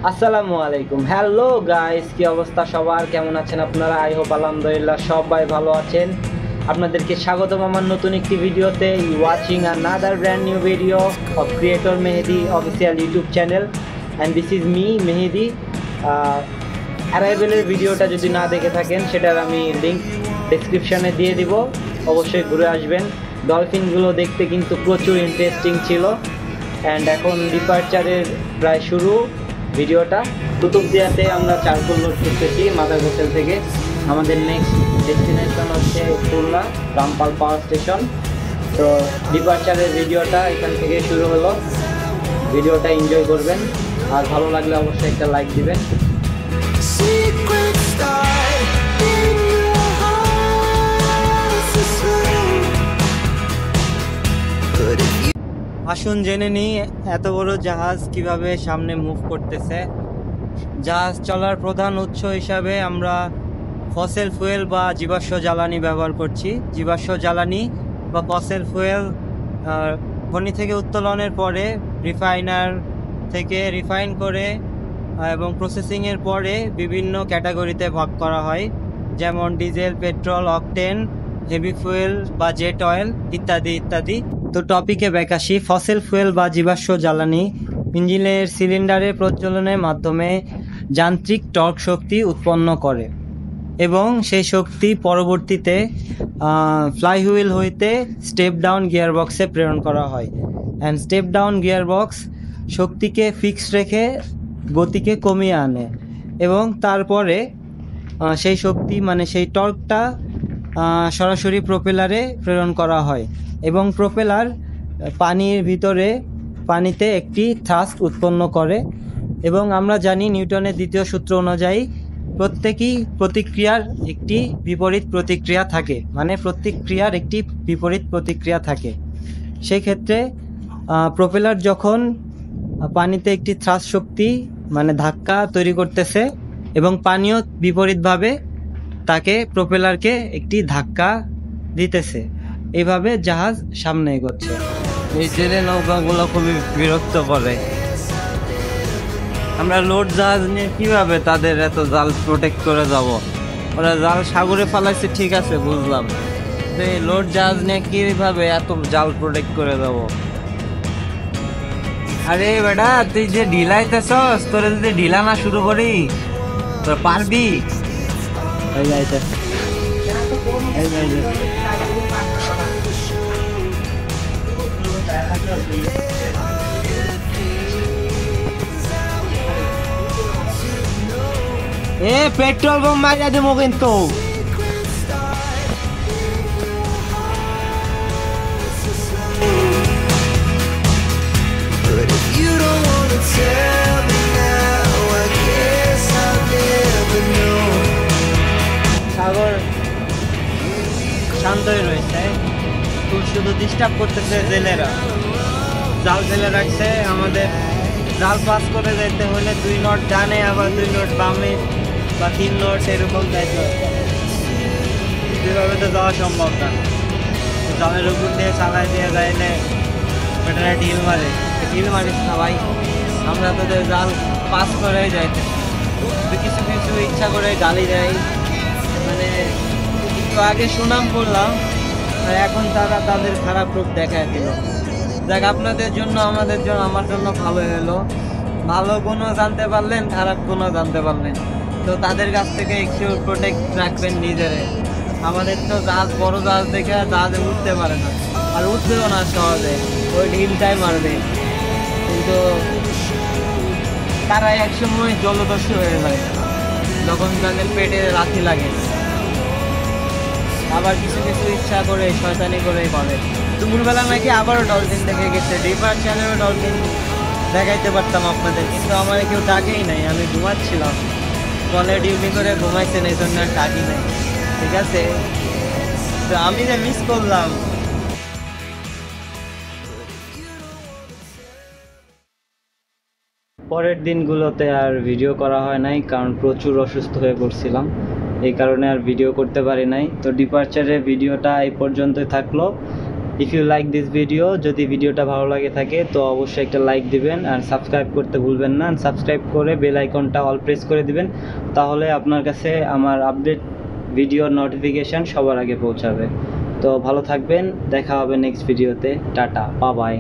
আসসালামু আলাইকুম। Hello guys, কি অবস্থা সবার? কেমন আছেন আপনারা? আই হোপ আলহামদুলিল্লাহ সবাই ভালো আছেন। আপনাদেরকে স্বাগতম আমার নতুন একটি ভিডিওতে। Watching another brand new video of creator Mehedi official YouTube channel and this is me Mehedi. অ্যারাইভেলের ভিডিওটা যদি না দেখে থাকেন সেটার আমি লিঙ্ক ডেসক্রিপশানে দিয়ে দিব, অবশ্যই ঘুরে আসবেন। ডলফিনগুলো দেখতে কিন্তু প্রচুর ইন্টারেস্টিং ছিল। অ্যান্ড এখন ডিপারচারের প্রায় শুরু ভিডিওটা। কুতুবদিয়াতে আমরা চারকোল লোড করতেছি মাদার হোটেল থেকে। আমাদের নেক্সট ডেস্টিনেশন হচ্ছে খুলনা রামপাল পাওয়ার স্টেশন। তো ডিপারচারের ভিডিওটা এখান থেকে শুরু হলো। ভিডিওটা এনজয় করবেন, আর ভালো লাগলে অবশ্যই একটা লাইক দিবেন। আসুন জেনে নিই এত বড় জাহাজ কিভাবে সামনে মুভ করতেছে। জাহাজ চলার প্রধান উৎস হিসাবে আমরা ফসিল ফুয়েল বা জীবাশ্ম জ্বালানি ব্যবহার করছি। জীবাশ্ম জ্বালানি বা ফসিল ফুয়েল খনি থেকে উত্তোলনের পরে রিফাইনার থেকে রিফাইন করে এবং প্রসেসিংয়ের পরে বিভিন্ন ক্যাটাগরিতে ভাগ করা হয়, যেমন diesel, petrol, octane, heavy fuel বা জেট অয়েল ইত্যাদি ইত্যাদি। তো টপিকে ব্যাক আসি। ফসিল ফুয়েল বা জীবাশ্ম জ্বালানি ইঞ্জিনের সিলিন্ডারে প্রজ্বলনের মাধ্যমে যান্ত্রিক টর্ক শক্তি উৎপন্ন করে এবং সেই শক্তি পরবর্তীতে ফ্লাইহুইল হইতে স্টেপ ডাউন গিয়ারবক্সে প্রেরণ করা হয়। অ্যান্ড স্টেপ ডাউন গিয়ারবক্স শক্তিকে ফিক্স রেখে গতিকে কমিয়ে আনে এবং তারপরে সেই শক্তি মানে সেই টর্কটা সরাসরি প্রোপেলারে প্রেরণ করা হয় এবং প্রোপেলার পানির ভিতরে পানিতে একটি থ্রাস্ট উৎপন্ন করে। এবং আমরা জানি নিউটনের দ্বিতীয় সূত্র অনুযায়ী প্রত্যেকই প্রতিক্রিয়ার একটি বিপরীত প্রতিক্রিয়া থাকে, মানে প্রতিক্রিয়ার একটি বিপরীত প্রতিক্রিয়া থাকে। সেই ক্ষেত্রে প্রোপেলার যখন পানিতে একটি থ্রাস্ট শক্তি মানে ধাক্কা তৈরি করতেছে এবং পানীয় বিপরীতভাবে তাকে প্রোপেলারকে একটি ধাক্কা দিতেছে, এইভাবে জাহাজ সামনে এগোচ্ছে। এই জেলে নৌকাগুলো খুবই বিরক্ত করে। আমরা লোড জাহাজ নিয়ে কিভাবে তাদের এত জাল প্রোটেক্ট করে যাব? ওরা জাল সাগরে ফালাইছে ঠিক আছে, বুঝলাম, তো এই লোড জাহাজ নিয়ে কিভাবে এত জাল প্রোটেক্ট করে যাব? আরে বেটা, তুই যে ঢিলাইতেছস, তোরা যদি ঢিলা না শুরু করি তোর পারবি? পেট্রোল বোম মারিয়া দেবো কিন্তু। সাগর শান্তই রয়েছে, শুধু ডিস্টার্ব করতেছে জেলেরা। জাল ফেলে রাখছে, আমাদের জাল পাস করে যেতে হলে 2 নট ডানে আবার 2 নট বামে বা 3 নট এরকম যাইতে হবে। যেভাবে তো যাওয়া সম্ভব না। জালের উপর দিয়ে চালাই দিয়ে যাইলে বেটারা ঢিল মারিস না ভাই, আমরা তোদের জাল পাস করে যাইতে। কিছু কিছু ইচ্ছা করে গালি দেয়, মানে একটু আগে সুনাম করলাম আর এখন তারা তাদের খারাপ রূপ দেখায় দিল। দেখ, আপনাদের জন্য আমাদের জন্য আমার জন্য ভালো হলো, ভালো গুণও জানতে পারলেন, খারাপ গুণও জানতে পারলেন। তো তাদের কাছ থেকে একটু প্রোটেক্ট রাখবেন নিজেরে। আমাদের তো জাহাজ বড় জাহাজ দেখে জাহাজে উঠতে পারে না, আর উঠবেও না সহজে, ওই ঢিলটাই মারবে। কিন্তু তারা একসময় জলদস্যু হয়ে যায় যখন তাদের পেটে লাথি লাগে। আবার কিছু কিছু ইচ্ছা করে শয়তানি করে করে। দুপুরবেলা নাকি আবারও ডলফিন দেখে গেছে। ডিপারচারেও ডলফিন দেখাইতে পারতাম আপনাদের, কিন্তু আমার কেউ ডাকেই নাই, আমি ঘুমাচ্ছিলাম। কলে ডিউটি করে ঘুমাইছেন, এই জন্য আর ডাকি নাই। ঠিক আছে, তো আমি যে মিস করলাম। পরের দিনগুলোতে আর ভিডিও করা হয় নাই, কারণ প্রচুর অসুস্থ হয়ে পড়ছিলাম, এই কারণে আর ভিডিও করতে পারি নাই। তো ডিপারচারের ভিডিওটা এই পর্যন্তই থাকলো। If you like this video, যদি ভিডিওটা ভালো লাগে থাকে তো অবশ্যই একটা লাইক দিবেন আর সাবস্ক্রাইব করতে ভুলবেন না। সাবস্ক্রাইব করে বেল আইকনটা অল প্রেস করে দিবেন, তাহলে আপনার কাছে আমার আপডেট ভিডিওর নোটিফিকেশান সবার আগে পৌঁছাবে। তো ভালো থাকবেন, দেখা হবে নেক্সট ভিডিওতে। Tata, bye bye.